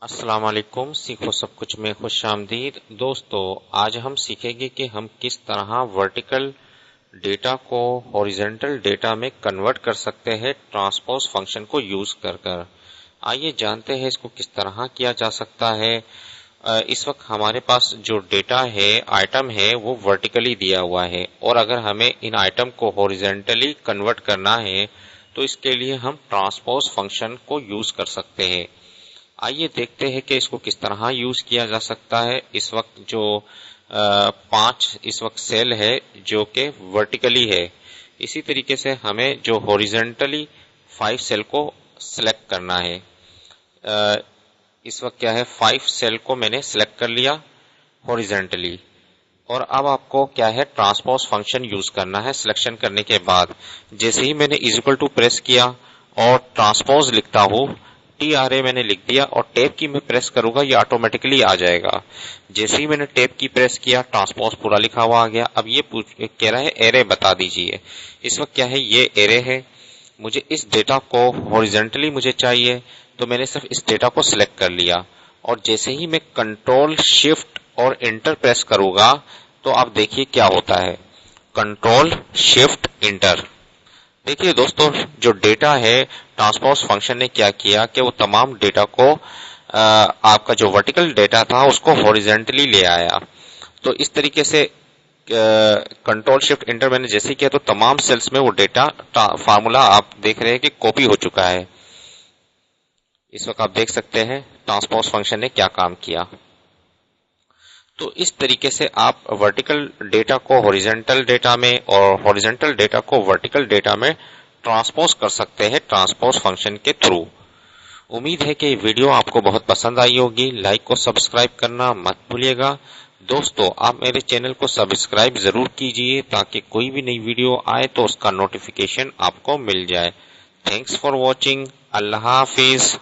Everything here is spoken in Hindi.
अस्सलाम वालेकुम। सीखो सब कुछ में खुश आमदीद। दोस्तों, आज हम सीखेंगे कि हम किस तरह वर्टिकल डेटा को हॉरिजॉन्टल डेटा में कन्वर्ट कर सकते हैं ट्रांसपोज फंक्शन को यूज कर। आइए जानते हैं इसको किस तरह किया जा सकता है। इस वक्त हमारे पास जो डेटा है, आइटम है, वो वर्टिकली दिया हुआ है और अगर हमें इन आइटम को हॉरिजॉन्टली कन्वर्ट करना है तो इसके लिए हम ट्रांसपोज फंक्शन को यूज कर सकते हैं। आइए देखते हैं कि इसको किस तरह यूज किया जा सकता है। इस वक्त जो 5 इस वक्त सेल है जो कि वर्टिकली है, इसी तरीके से हमें जो हॉरिजॉन्टली 5 सेल को सिलेक्ट करना है। इस वक्त क्या है, 5 सेल को मैंने सिलेक्ट कर लिया हॉरिजॉन्टली और अब आपको क्या है, ट्रांसपोज फंक्शन यूज करना है। सिलेक्शन करने के बाद जैसे ही मैंने इज इक्वल टू प्रेस किया और ट्रांसपोज लिखता हूं, TRA मैंने लिख दिया और टैब की मैं प्रेस करूंगा, ये ऑटोमेटिकली आ जाएगा। जैसे ही मैंने टैब की प्रेस किया, ट्रांसपोज पूरा लिखा हुआ आ गया। अब ये कह रहा है एरे बता दीजिए। इस वक्त क्या है, ये एरे है। मुझे इस डेटा को हॉरिजॉन्टली मुझे चाहिए तो मैंने सिर्फ इस डेटा को सिलेक्ट कर लिया और जैसे ही मैं कंट्रोल शिफ्ट और इंटर प्रेस करूंगा तो आप देखिए क्या होता है, कंट्रोल शिफ्ट इंटर। देखिए दोस्तों, जो डेटा है, ट्रांसपोज फंक्शन ने क्या किया कि वो तमाम डेटा को आपका जो वर्टिकल डेटा था उसको हॉरिजॉन्टली ले आया। तो इस तरीके से कंट्रोल शिफ्ट इंटर मैंने जैसे किया तो तमाम सेल्स में वो डेटा फार्मूला आप देख रहे हैं कि कॉपी हो चुका है। इस वक्त आप देख सकते हैं ट्रांसपोज फंक्शन ने क्या काम किया। तो इस तरीके से आप वर्टिकल डेटा को हॉरिजॉन्टल डेटा में और हॉरिजॉन्टल डेटा को वर्टिकल डेटा में ट्रांसपोज कर सकते हैं ट्रांसपोज फंक्शन के थ्रू। उम्मीद है कि वीडियो आपको बहुत पसंद आई होगी। लाइक को सब्सक्राइब करना मत भूलिएगा। दोस्तों, आप मेरे चैनल को सब्सक्राइब जरूर कीजिए ताकि कोई भी नई वीडियो आए तो उसका नोटिफिकेशन आपको मिल जाए। Thanks for watching. Allah Hafiz.